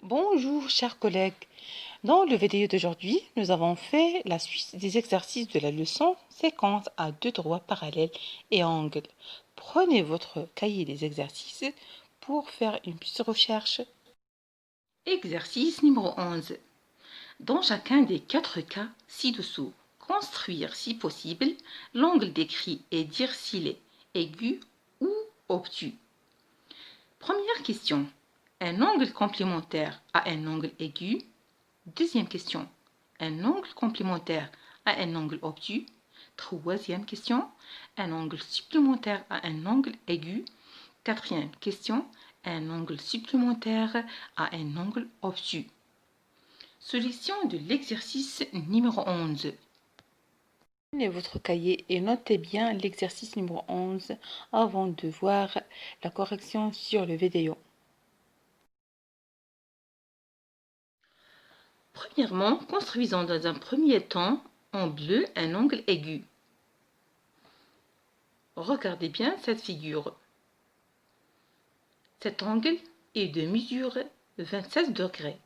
Bonjour chers collègues, dans le vidéo d'aujourd'hui, nous avons fait la suite des exercices de la leçon séquence à deux droits parallèles et angles. Prenez votre cahier des exercices pour faire une petite recherche. Exercice numéro 11. Dans chacun des quatre cas ci-dessous, construire si possible l'angle décrit et dire s'il est aigu ou obtus. Première question. Un angle complémentaire à un angle aigu. Deuxième question. Un angle complémentaire à un angle obtus. Troisième question. Un angle supplémentaire à un angle aigu. Quatrième question. Un angle supplémentaire à un angle obtus. Solution de l'exercice numéro 11. Prenez votre cahier et notez bien l'exercice numéro 11 avant de voir la correction sur le vidéo. Premièrement, construisons dans un premier temps en bleu un angle aigu. Regardez bien cette figure. Cet angle est de mesure 27 degrés.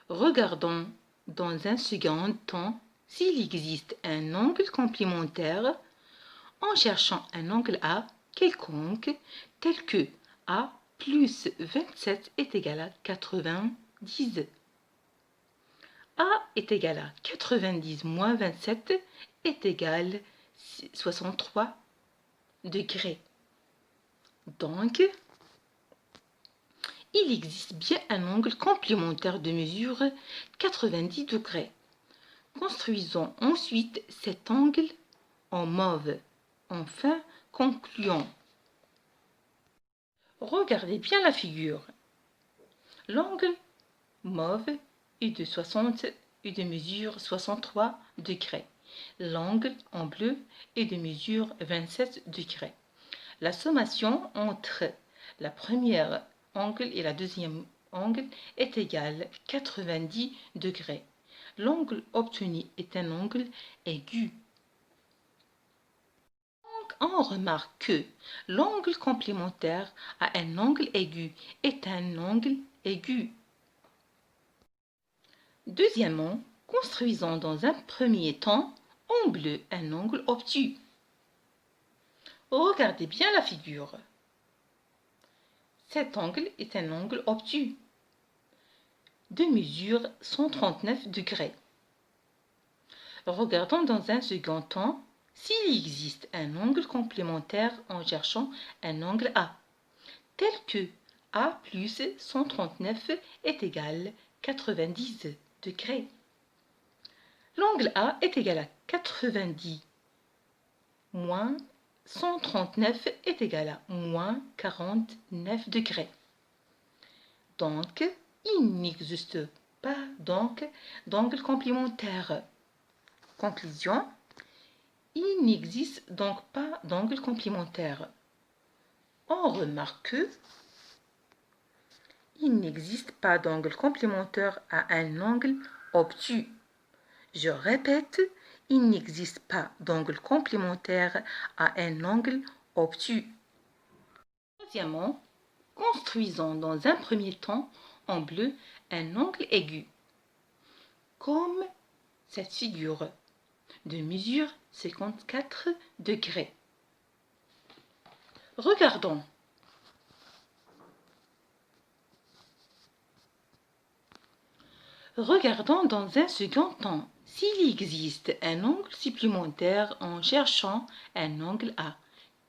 Regardons dans un second temps s'il existe un angle complémentaire en cherchant un angle A quelconque tel que A plus 27 est égal à 90. A est égal à 90 moins 27 est égal à 63 degrés. Donc, il existe bien un angle complémentaire de mesure 90 degrés. Construisons ensuite cet angle en mauve. Enfin, concluons. Regardez bien la figure. L'angle mauve est de mesure 63 degrés. L'angle en bleu est de mesure 27 degrés. La sommation entre la première angle et la deuxième angle est égale à 90 degrés. L'angle obtenu est un angle aigu. Donc, on remarque que l'angle complémentaire à un angle aigu est un angle aigu. Deuxièmement, construisons dans un premier temps en bleu un angle obtus. Regardez bien la figure. Cet angle est un angle obtus de mesure 139 degrés. Regardons dans un second temps s'il existe un angle complémentaire en cherchant un angle A, tel que A plus 139 est égal à 90 degrés. L'angle A est égal à 90 moins 139 est égal à moins 49 degrés. Donc, il n'existe pas d'angle complémentaire. Conclusion, il n'existe donc pas d'angle complémentaire. On remarque que il n'existe pas d'angle complémentaire à un angle obtus. Je répète, il n'existe pas d'angle complémentaire à un angle obtus. Troisièmement, construisons dans un premier temps en bleu un angle aigu, comme cette figure de mesure 54 degrés. Regardons. Regardons dans un second temps s'il existe un angle supplémentaire en cherchant un angle A,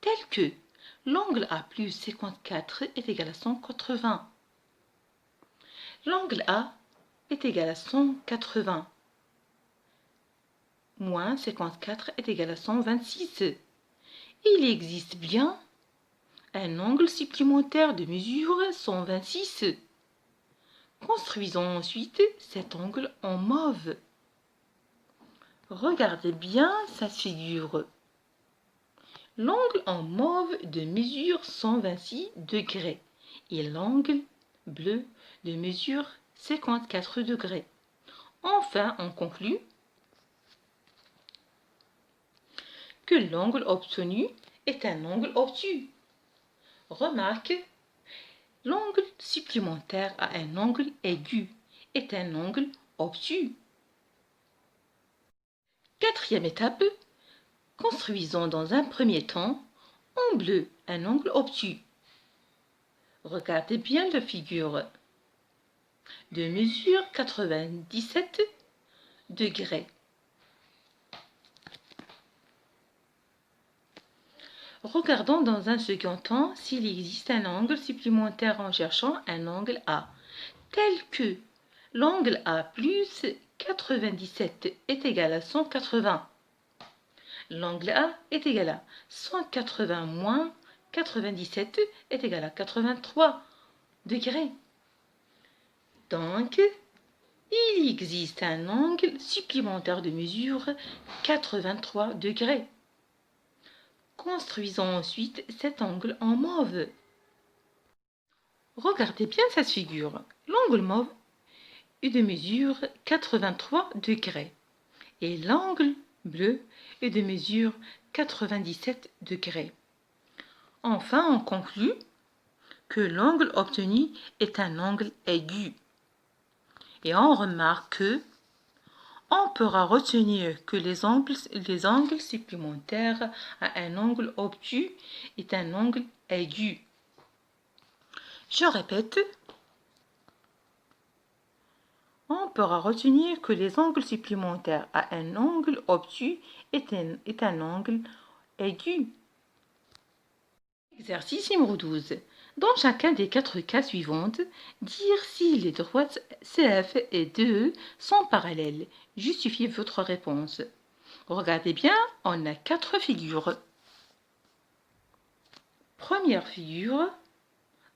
tel que l'angle A plus 54 est égal à 180. L'angle A est égal à 180. Moins 54 est égal à 126. Il existe bien un angle supplémentaire de mesure 126. Construisons ensuite cet angle en mauve. Regardez bien sa figure. L'angle en mauve de mesure 126 degrés et l'angle bleu de mesure 54 degrés. Enfin, on conclut que l'angle obtenu est un angle obtus. Remarque L'angle supplémentaire à un angle aigu est un angle obtus. Quatrième étape, construisons dans un premier temps en bleu un angle obtus. Regardez bien la figure. De mesure 97 degrés. Regardons dans un second temps s'il existe un angle supplémentaire en cherchant un angle A, tel que l'angle A plus 97 est égal à 180. L'angle A est égal à 180 moins 97 est égal à 83 degrés. Donc, il existe un angle supplémentaire de mesure 83 degrés. Construisons ensuite cet angle en mauve. Regardez bien cette figure. L'angle mauve est de mesure 83 degrés et l'angle bleu est de mesure 97 degrés. Enfin, on conclut que l'angle obtenu est un angle aigu. Et on remarque que on pourra retenir que les angles supplémentaires à un angle obtus est un angle aigu. Je répète, on pourra retenir que les angles supplémentaires à un angle obtus est un angle aigu. Exercice numéro 12. Dans chacun des 4 cas suivants, dire si les droites CF et DE sont parallèles. Justifiez votre réponse. Regardez bien, on a 4 figures. Première figure,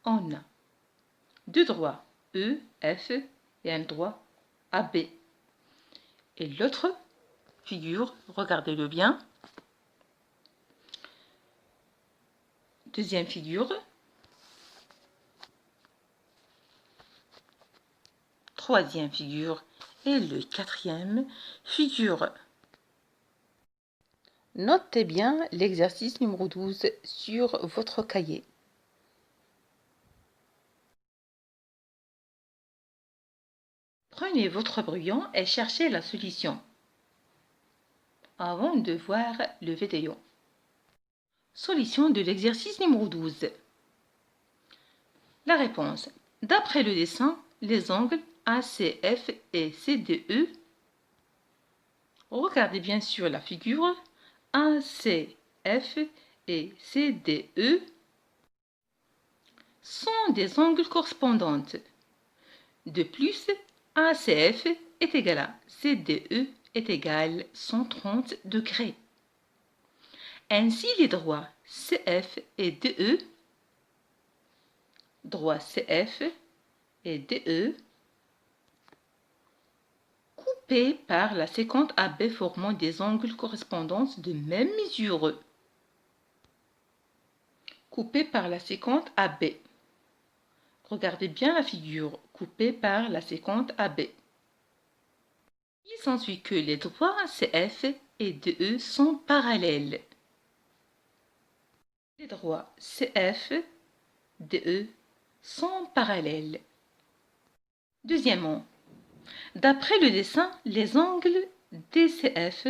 on a 2 droits E, F et un droit AB. Et l'autre figure, regardez-le bien. Deuxième figure. Troisième figure et le quatrième figure. Notez bien l'exercice numéro 12 sur votre cahier. Prenez votre brouillon et cherchez la solution avant de voir le vidéo. Solution de l'exercice numéro 12. La réponse. D'après le dessin, les angles ACF et CDE. Regardez bien sûr la figure. ACF et CDE sont des angles correspondants. De plus, ACF est égal à CDE est égal à 130 degrés. Ainsi, les droits CF et DE, droits CF et DE, coupés par la séquence AB formant des angles correspondants de même mesure. Coupés par la séquence AB. Regardez bien la figure, coupée par la séquence AB. Il s'ensuit que les droits CF et DE sont parallèles. Les droits CF, DE sont parallèles. Deuxièmement, d'après le dessin, les angles DCF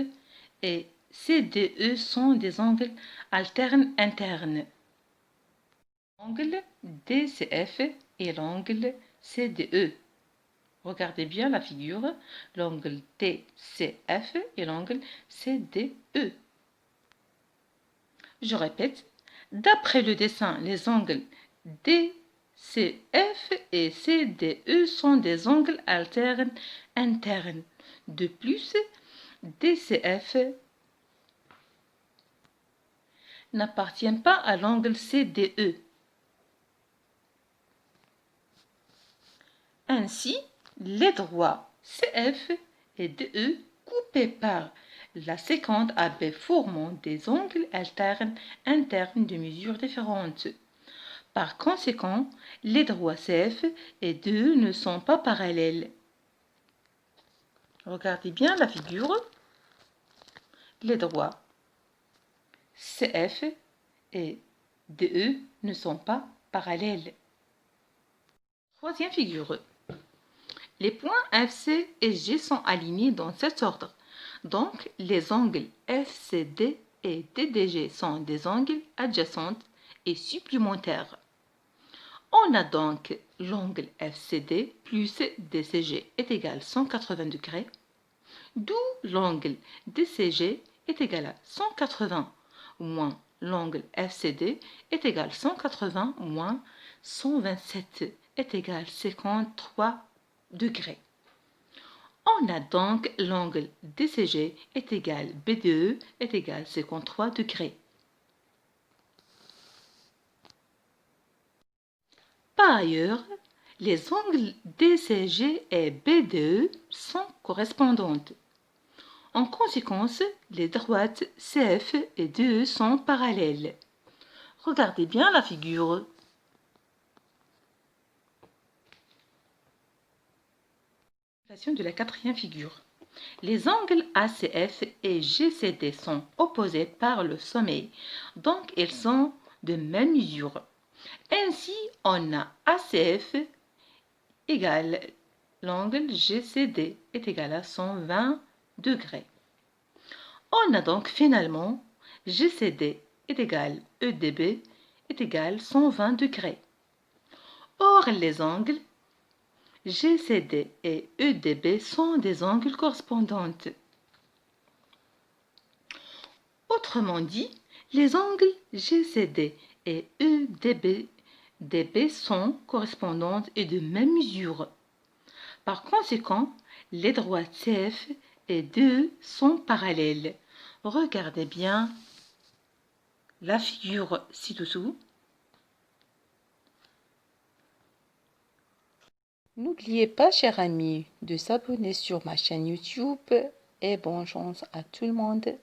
et CDE sont des angles alternes internes. L'angle DCF et l'angle CDE. Regardez bien la figure, l'angle DCF et l'angle CDE. Je répète, d'après le dessin, les angles DCF et CDE sont des angles alternes internes. De plus, DCF n'appartient pas à l'angle CDE. Ainsi, les droits CF et DE coupés par la séquence AB formant des angles alternes internes de mesures différentes. Par conséquent, les droits CF et DE ne sont pas parallèles. Regardez bien la figure. Les droits CF et DE ne sont pas parallèles. Troisième figure. Les points FC et G sont alignés dans cet ordre. Donc, les angles FCD et DDG sont des angles adjacents et supplémentaires. On a donc l'angle FCD plus DCG est égal à 180 degrés, d'où l'angle DCG est égal à 180 moins l'angle FCD est égal à 180 moins 127 est égal à 53 degrés. On a donc l'angle DCG est égal à BDE est égal à 53 degrés. Par ailleurs, les angles DCG et BDE sont correspondantes. En conséquence, les droites CF et DE sont parallèles. Regardez bien la figure. De la quatrième figure. Les angles ACF et GCD sont opposés par le sommet, donc ils sont de même mesure. Ainsi, on a ACF égale l'angle GCD est égal à 120 degrés. On a donc finalement GCD est égal EDB est égal à 120 degrés. Or, les angles GCD et EDB sont des angles correspondants. Autrement dit, les angles GCD et EDB sont correspondantes et de même mesure. Par conséquent, les droites CF et DE sont parallèles. Regardez bien la figure ci-dessous. N'oubliez pas, chers amis, de s'abonner sur ma chaîne YouTube et bonne chance à tout le monde.